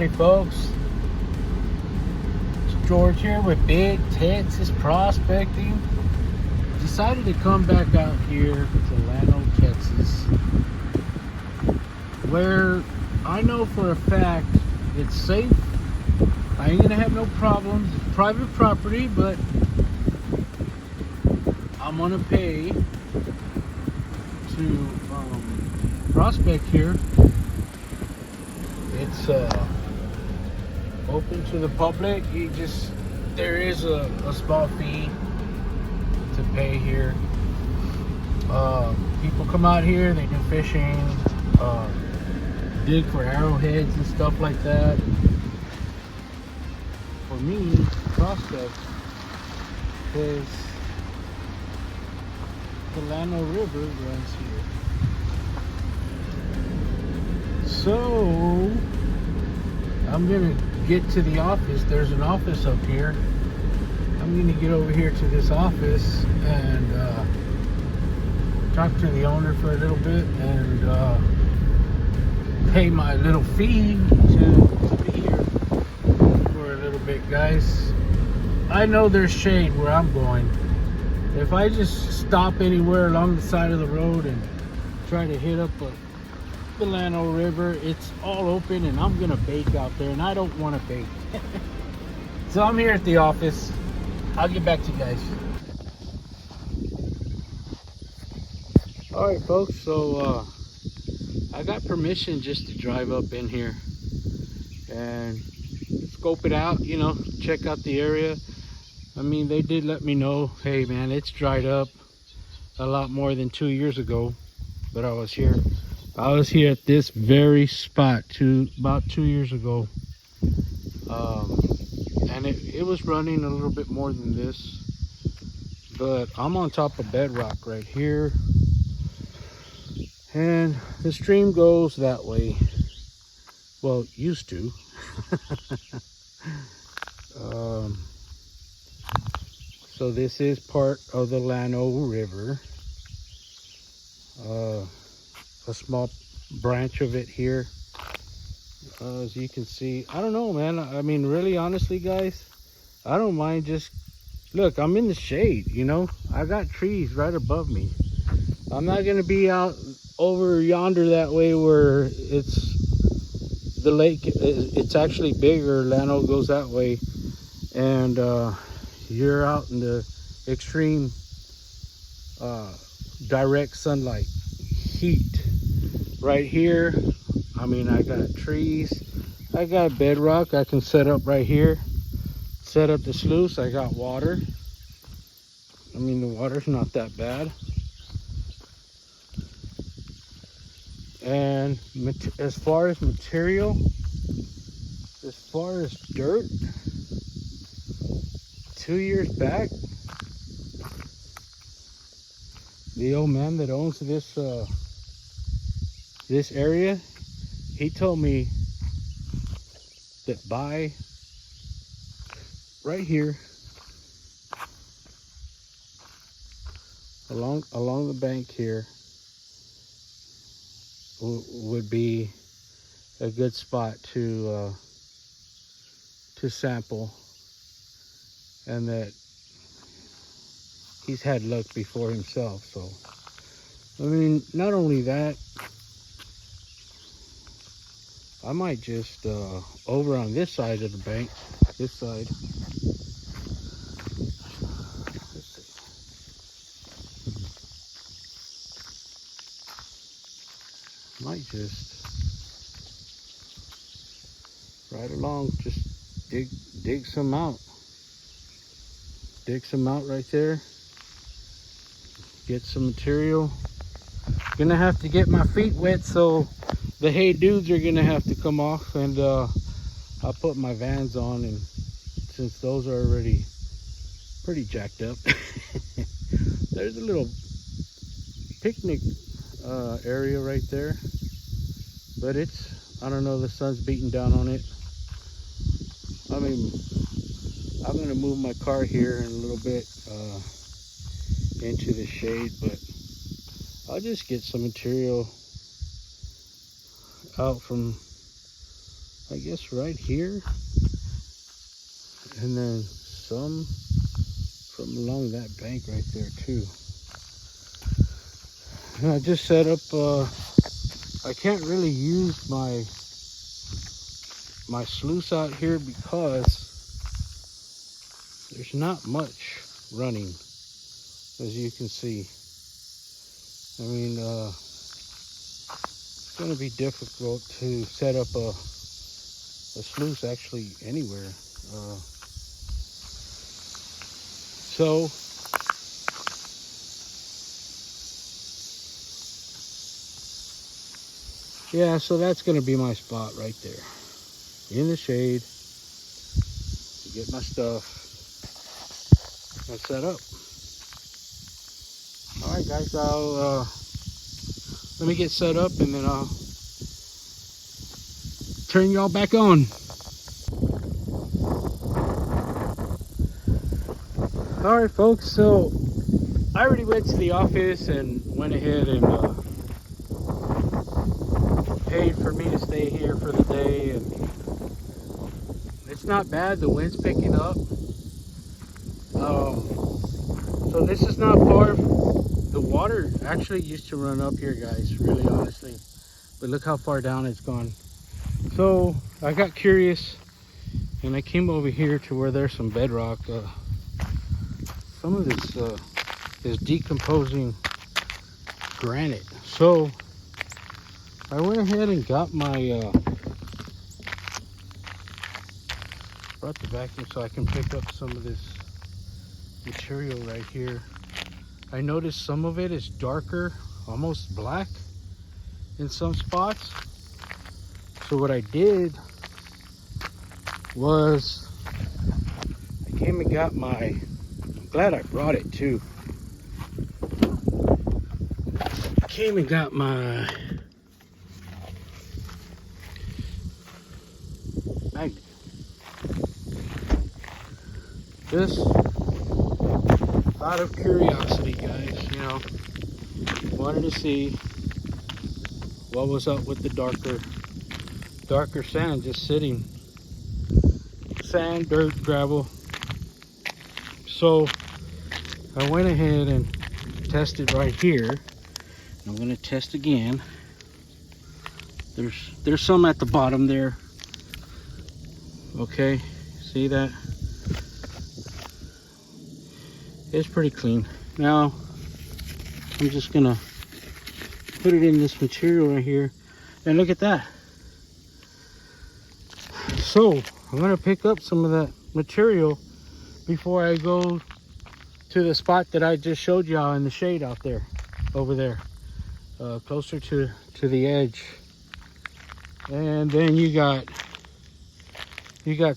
Howdy folks, it's George here with Big Texas Prospecting. Decided to come back out here to Llano, Texas, where I know for a fact it's safe. I ain't gonna have no problems. It's private property, but I'm gonna pay to prospect here. It's open to the public. There is a small fee to pay here. People come out here, they do fishing, dig for arrowheads and stuff like that. For me, prospect, because the Llano River runs here. So I'm gonna get to the office. There's an office up here. I'm gonna get over here to this office and talk to the owner for a little bit and pay my little fee to be here for a little bit, guys. I know there's shade where I'm going. If I just stop anywhere along the side of the road and try to hit up the Llano River, it's all open and I'm gonna bake out there, and I don't want to bake. So I'm here at the office. I'll get back to you guys. All right folks, so I got permission just to drive up in here and scope it out, you know, check out the area. I mean, they did let me know, hey man, it's dried up a lot more than 2 years ago that I was here. I was here at this very spot about 2 years ago, and it was running a little bit more than this, but I'm on top of bedrock right here, and the stream goes that way. Well, used to. So this is part of the Llano River. A small branch of it here, as you can see. I don't know, man. I mean, really, honestly, guys, I don't mind. Just look, I'm in the shade, you know. I got trees right above me. I'm not gonna be out over yonder that way where it's the lake. It's actually bigger. Llano goes that way, and you're out in the extreme direct sunlight, heat. Right here, I mean, I got trees, I got bedrock I can set up right here, set up the sluice. I got water. I mean, the water's not that bad. And as far as material, as far as dirt, 2 years back, the old man that owns this area, he told me that by right here along the bank here would be a good spot to sample, and that he's had luck before himself. So I mean, not only that, I might just over on this side of the bank, this side, let's see, might just right along, just dig some out right there, get some material. Gonna have to get my feet wet, so the hay dudes are gonna have to come off, and I'll put my Vans on, and since those are already pretty jacked up. There's a little picnic area right there, but it's, I don't know, the sun's beating down on it. I mean, I'm gonna move my car here in a little bit into the shade, but I'll just get some material out from I guess right here, and then some from along that bank right there too. And I just set up, I can't really use my sluice out here because there's not much running, as you can see. I mean, it's going to be difficult to set up a sluice actually anywhere. So yeah, so that's going to be my spot right there in the shade to get my stuff and set up. All right, guys, I'll let me get set up and then I'll turn y'all back on. All right, folks, so I already went to the office and went ahead and paid for me to stay here for the day, and it's not bad. The wind's picking up. So this is not far. The water actually used to run up here, guys, really honestly, but look how far down it's gone. So I got curious and I came over here to where there's some bedrock. Some of this is decomposing granite. So I went ahead and got my brought the vacuum so I can pick up some of this material right here. I noticed some of it is darker, almost black in some spots. So what I did was I came and got my, I'm glad I brought it too. I came and got my magnet. Just out of curiosity, guys, you know, wanted to see what was up with the darker sand just sitting. Sand, dirt, gravel. So I went ahead and tested right here. I'm gonna test again. There's some at the bottom there. Okay, see that? It's pretty clean. Now I'm just gonna put it in this material right here, and look at that. So I'm gonna pick up some of that material before I go to the spot that I just showed y'all in the shade out there, over there, closer to the edge. And then you got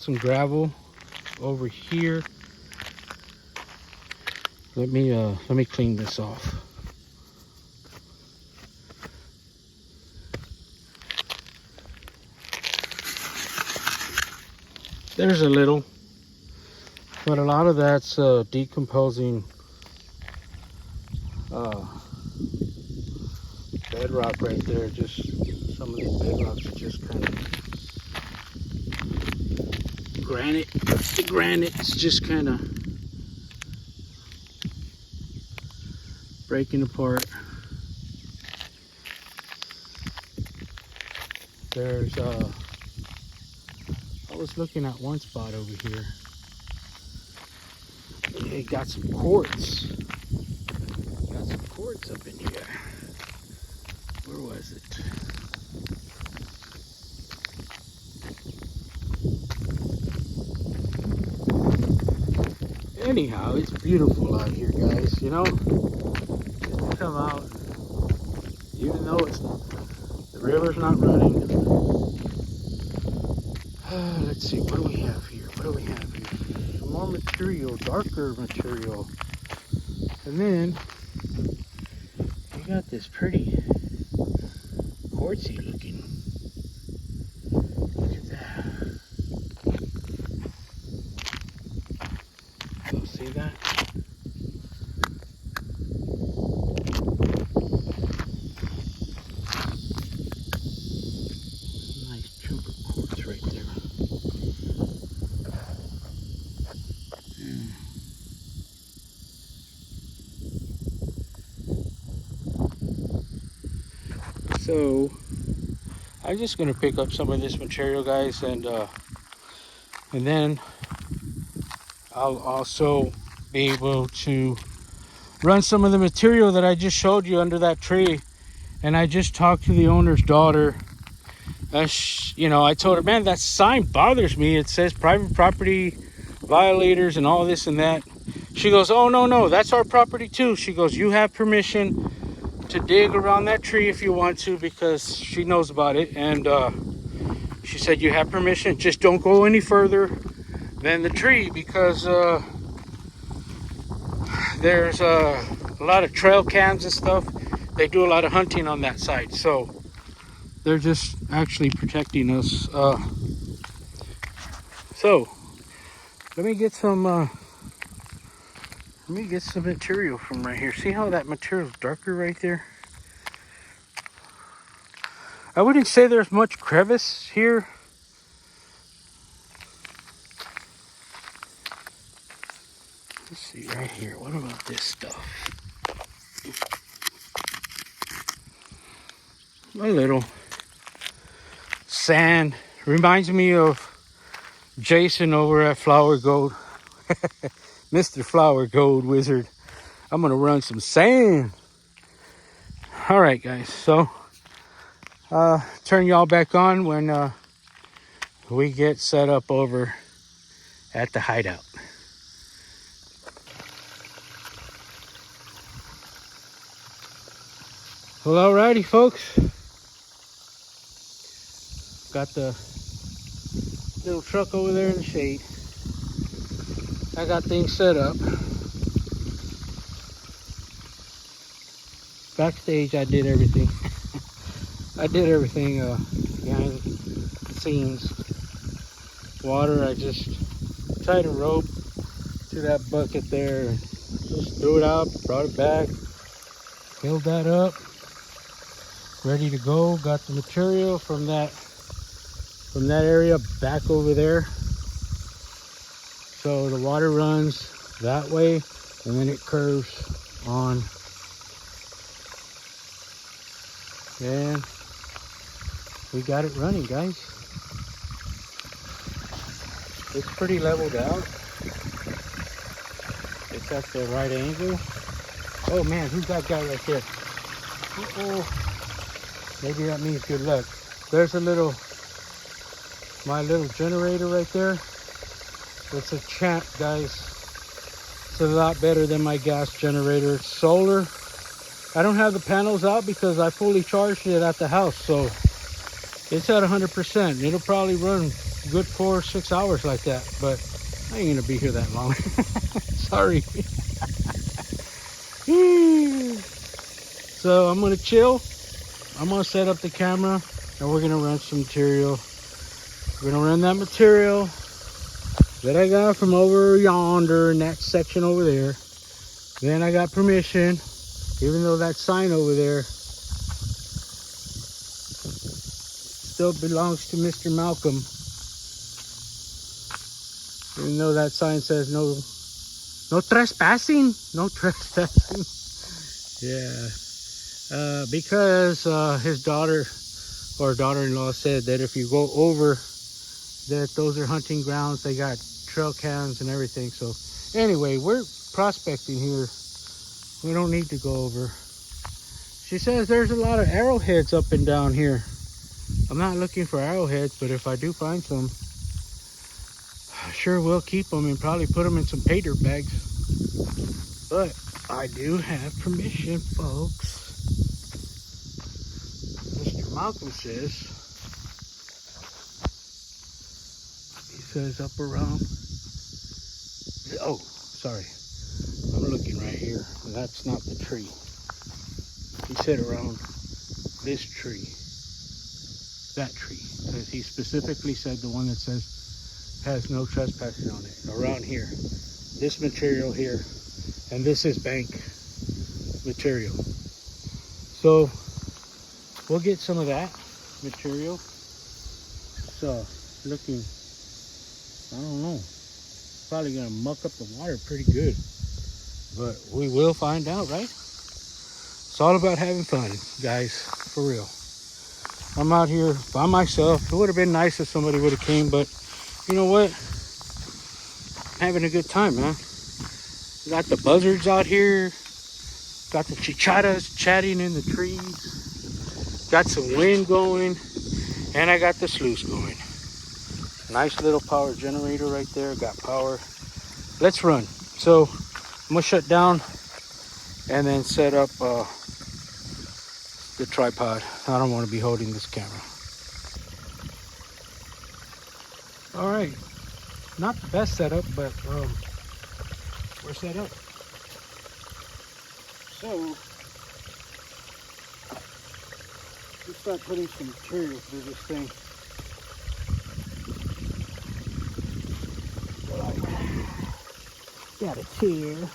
some gravel over here. Let me clean this off. There's a little, but a lot of that's decomposing bedrock right there. Just some of these bedrocks are just kind of granite. The granite's just kind of breaking apart. There's I was looking at one spot over here. It got some quartz. Got some quartz up in here. Where was it? Anyhow, it's beautiful out here, guys, you know? Just to come out, even though the river's not running. Let's see, what do we have here? What do we have here? Some more material, darker material. And then we got this pretty quartzy looking. Look at that. Oh, see that? Nice chunk of quartz right So I'm just gonna pick up some of this material, guys, and then I'll also be able to run some of the material that I just showed you under that tree. And I just talked to the owner's daughter. You know, I told her, man, that sign bothers me. It says private property violators and all this and that. She goes, oh, no, that's our property too. She goes, you have permission to dig around that tree if you want to, because she knows about it. And she said, you have permission, just don't go any further than the tree, because there's a lot of trail cams and stuff. They do a lot of hunting on that side, so they're just actually protecting us. So let me get some material from right here. See how that material's darker right there? I wouldn't say there's much crevice here. Let's see right here. What about this stuff? A little sand. Reminds me of Jason over at Flower Gold. Mr. Flower Gold Wizard. I'm gonna run some sand. All right, guys. So turn y'all back on when we get set up over at the hideout. Well, alrighty, folks. Got the little truck over there in the shade. I got things set up. Backstage, I did everything. I did everything behind the scenes. Water, I just tied a rope to that bucket there and just threw it out, brought it back, filled that up, ready to go. Got the material from that area back over there. So the water runs that way and then it curves on. And we got it running, guys. It's pretty leveled out. It's at the right angle. Oh man, who's that guy right there? Uh-oh. Maybe that means good luck. There's my little generator right there. It's a champ, guys. It's a lot better than my gas generator. It's solar. I don't have the panels out because I fully charged it at the house, so it's at 100%. It'll probably run good 4 or 6 hours like that, but I ain't gonna be here that long. Sorry. So I'm gonna chill. I'm gonna set up the camera and we're gonna run some material. We're gonna run that material that I got from over yonder in that section over there. Then I got permission, even though that sign over there still belongs to Mr. Malcolm. Even though that sign says no trespassing, no trespassing. Yeah, because his daughter or daughter-in-law said that if you go over, that those are hunting grounds. They got trail cams and everything. So anyway, we're prospecting here. We don't need to go over. She says there's a lot of arrowheads up and down here. I'm not looking for arrowheads, but if I do find some, I sure will keep them and probably put them in some pay dirt bags. But I do have permission, folks. Mr. Malcolm says, he says up around, oh, sorry. I'm looking right here. That's not the tree. He said around this tree. That tree. Because he specifically said the one that says has no trespassing on it. Around here. This material here. And this is bank material. So we'll get some of that material. So looking, I don't know. Probably gonna muck up the water pretty good. But we will find out, right? It's all about having fun, guys, for real. I'm out here by myself. It would have been nice if somebody would have came, but you know what? I'm having a good time, man. We got the buzzards out here. Got the chicharas chatting in the trees. Got some wind going. And I got the sluice going. Nice little power generator right there. Got power. Let's run. So I'm gonna shut down and then set up the tripod. I don't want to be holding this camera. All right, not the best setup, but we're set up. So let's start putting some material through this thing. Got a chair.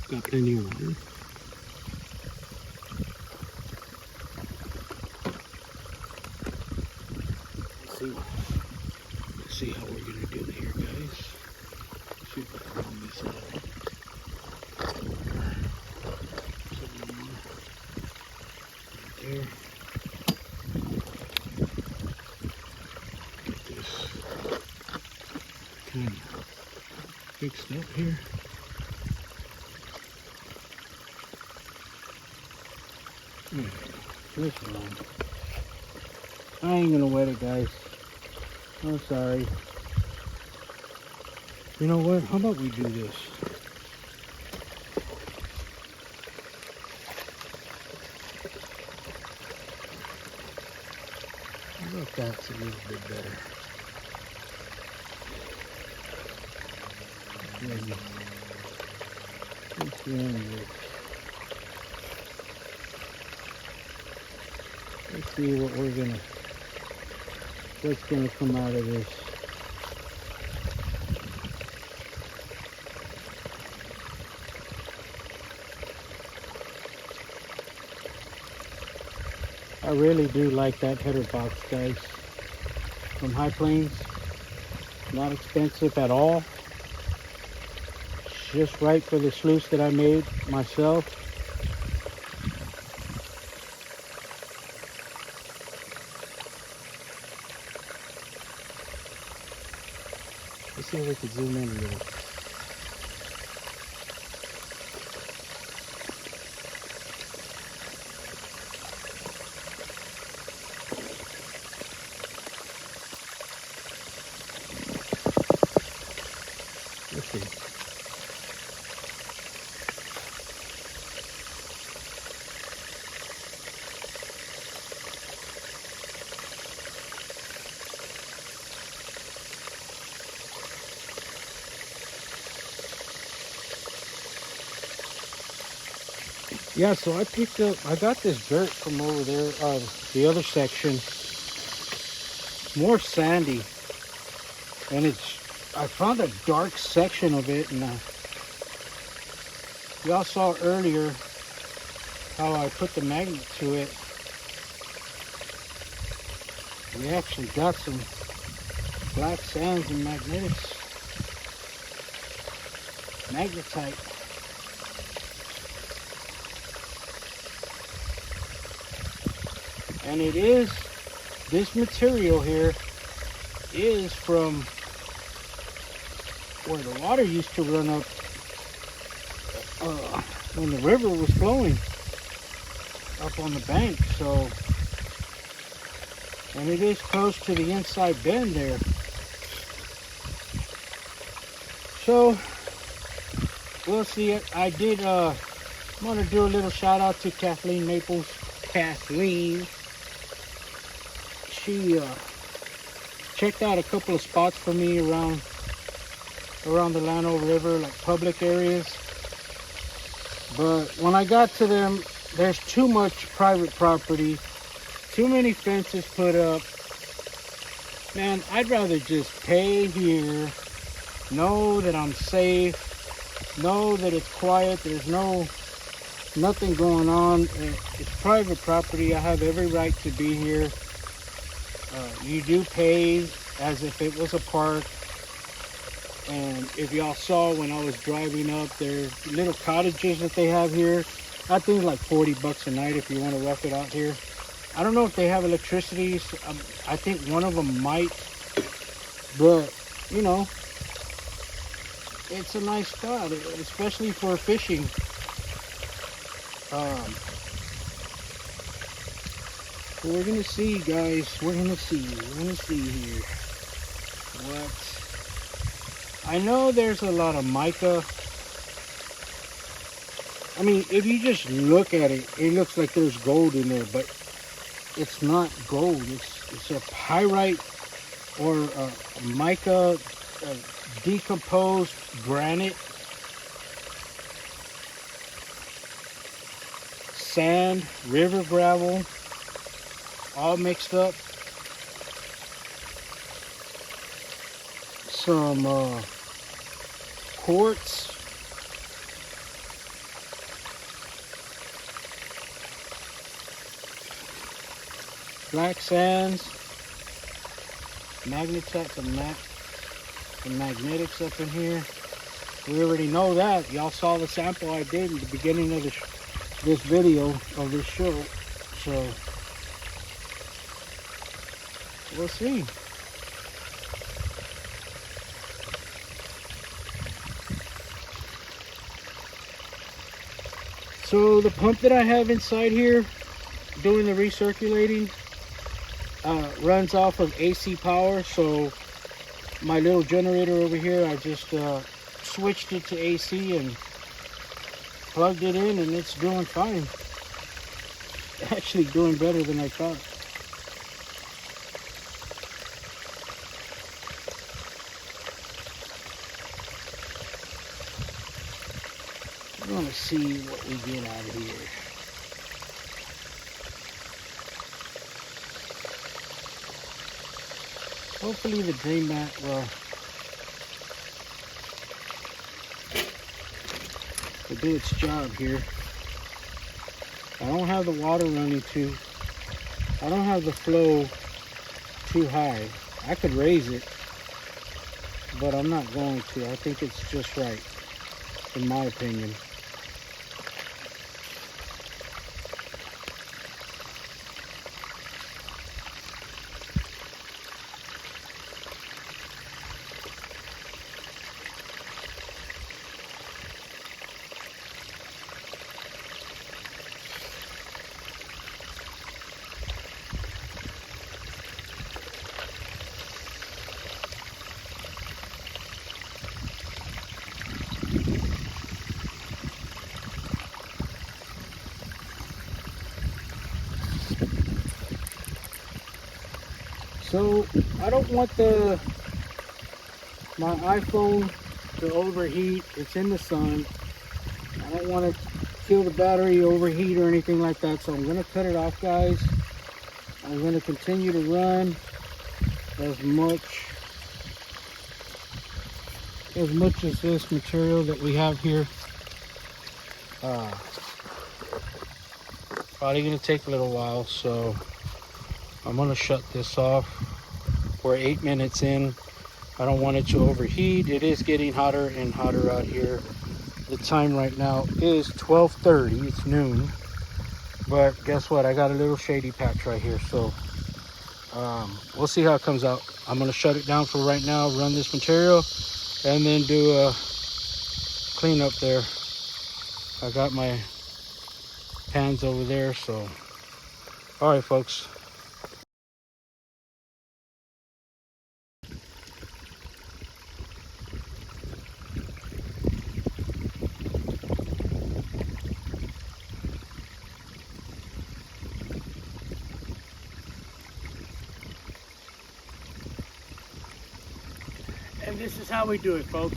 Got plenty of water. Let's see how we're gonna do it here, guys. See if I can roll this out. Right there. Get this kind of fixed up here. This one. I ain't gonna wet it, guys. I'm sorry. You know what? How about we do this? How about that's a little bit better? Maybe. Let's see. Let's see what's gonna come out of this. I really do like that header box, guys, from High Plains. Not expensive at all. It's just right for the sluice that I made myself. Let's see if we can zoom in a little. Let's see. Yeah, so I got this dirt from over there, the other section, more sandy, and I found a dark section of it, and y'all saw earlier how I put the magnet to it. We actually got some black sands and magnetite. And this material here is from where the water used to run up when the river was flowing up on the bank. So, and it is close to the inside bend there. So, we'll see. I want to do a little shout out to Kathleen Maples. Kathleen. She checked out a couple of spots for me around the Llano River, like public areas. But when I got to them, there's too much private property, too many fences put up. Man, I'd rather just pay here, know that I'm safe, know that it's quiet, there's nothing going on. It's private property. I have every right to be here. You do pay as if it was a park. And if y'all saw when I was driving up, there's little cottages that they have here. I think like 40 bucks a night if you want to rough it out here. I don't know if they have electricity. I think one of them might, but you know, it's a nice spot, especially for fishing. We're gonna see, guys. We're gonna see here what. I know there's a lot of mica. I mean, if you just look at it, it looks like there's gold in there, but it's not gold. It's a pyrite or a mica, decomposed granite, sand, river gravel, all mixed up. Some quartz. Black sands, magnetite, some magnetics up in here. We already know that. Y'all saw the sample I did in the beginning of this video of this show. So we'll see. So the pump that I have inside here doing the recirculating runs off of AC power. So my little generator over here, I just switched it to AC and plugged it in, and it's doing fine. Actually doing better than I thought. I want to see what we get out of here. Hopefully the drain mat will do its job here. I don't have the water running I don't have the flow too high. I could raise it, but I'm not going to. I think it's just right, in my opinion. So I don't want my iPhone to overheat. It's in the sun. I don't want to kill the battery, overheat, or anything like that. So I'm going to cut it off, guys. I'm going to continue to run as much as this material that we have here. Probably going to take a little while, so I'm going to shut this off. We're 8 minutes in. I don't want it to overheat. It is getting hotter and hotter out here. The time right now is 12:30. It's noon. But guess what? I got a little shady patch right here. So we'll see how it comes out. I'm going to shut it down for right now, run this material, and then do a cleanup there. I got my pans over there. So, all right, folks. And this is how we do it, folks.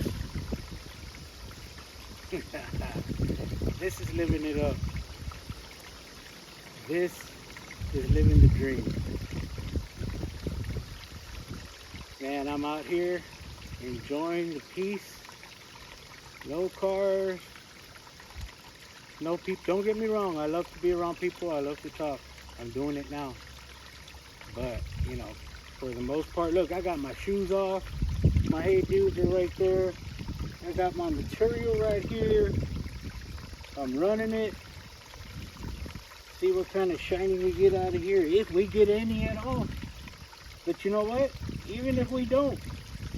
This is living it up. This is living the dream. Man, I'm out here enjoying the peace. No cars, no people. Don't get me wrong, I love to be around people. I love to talk. I'm doing it now. But, you know, for the most part, look, I got my shoes off. My hay dudes are right there. I got my material right here. I'm running it. See what kind of shining we get out of here, if we get any at all. But you know what? Even if we don't,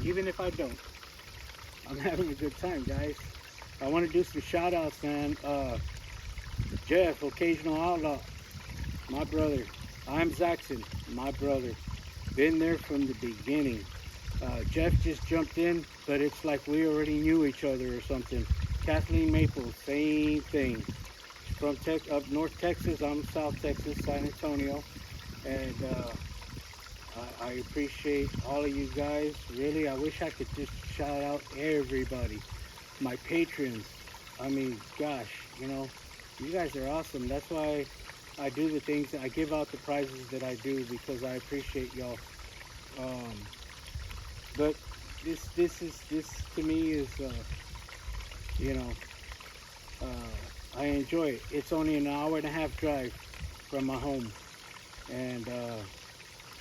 even if I don't, I'm having a good time, guys. I want to do some shout outs, man. Jeff, Occasional Outlaw, my brother. I'm Zaxxon, my brother. Been there from the beginning. Jeff just jumped in, but it's like we already knew each other or something. Kathleen Maple, same thing. From up North Texas, I'm South Texas, San Antonio. And I appreciate all of you guys. Really, I wish I could just shout out everybody. My patrons. I mean, gosh, you know, you guys are awesome. That's why I do the things that I give out the prizes that I do, because I appreciate y'all. But this to me is, you know, I enjoy it. It's only an hour and a half drive from my home. And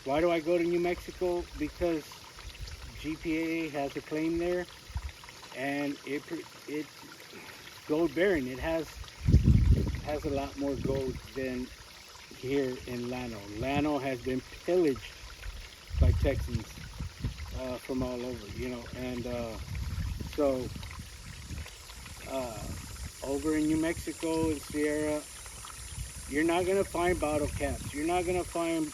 why do I go to New Mexico? Because GPA has a claim there, and it's gold bearing. It has a lot more gold than here in Llano. Llano has been pillaged by Texans from all over, you know, and so over in New Mexico and Sierra, you're not gonna find bottle caps. You're not gonna find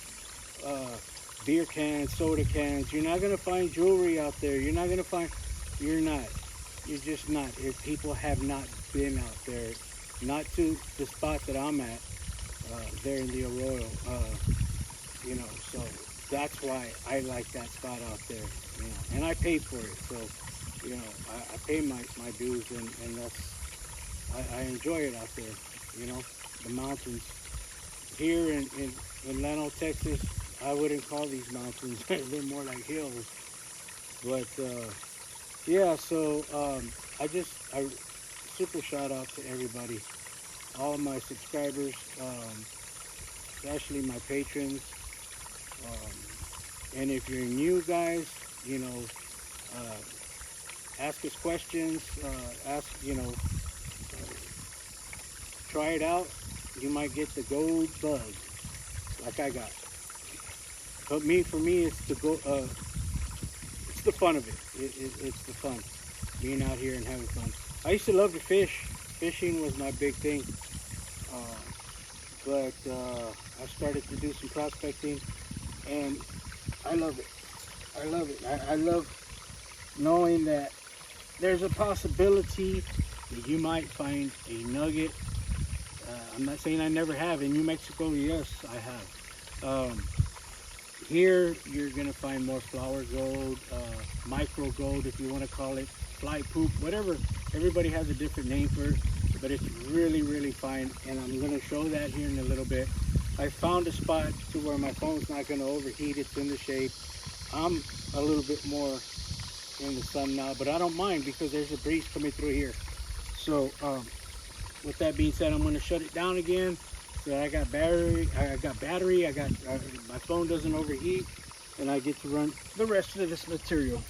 beer cans, soda cans. You're not gonna find jewelry out there. You're not gonna find. You're not. You're just not. People have not been out there, not to the spot that I'm at, there in the Arroyo. You know, so that's why I like that spot out there. You know, and I pay for it. So, you know, I pay my dues, and that's. I enjoy it out there. You know, the mountains. Here in Llano, Texas, I wouldn't call these mountains. They're more like hills. But yeah, so I super shout out to everybody, all my subscribers, especially my patrons. And if you're new, guys, you know, ask us questions. You know, try it out. You might get the gold bug, like I got. But for me, it's the it's the fun of it. It's the fun, being out here and having fun. I used to love to fish. Fishing was my big thing. But I started to do some prospecting, and I love it. I love it. I love knowing that there's a possibility that you might find a nugget. I'm not saying I never have. In New Mexico, yes, I have. Here, you're going to find more flower gold, micro gold, if you want to call it, fly poop, whatever. Everybody has a different name for it, but it's really, really fine, and I'm going to show that here in a little bit. I found a spot to where my phone's not going to overheat. It's in the shade. I'm a little bit more in the sun now, but I don't mind because there's a breeze coming through here. So, with that being said, I'm going to shut it down again. So I got battery. My phone doesn't overheat, and I get to run the rest of this material.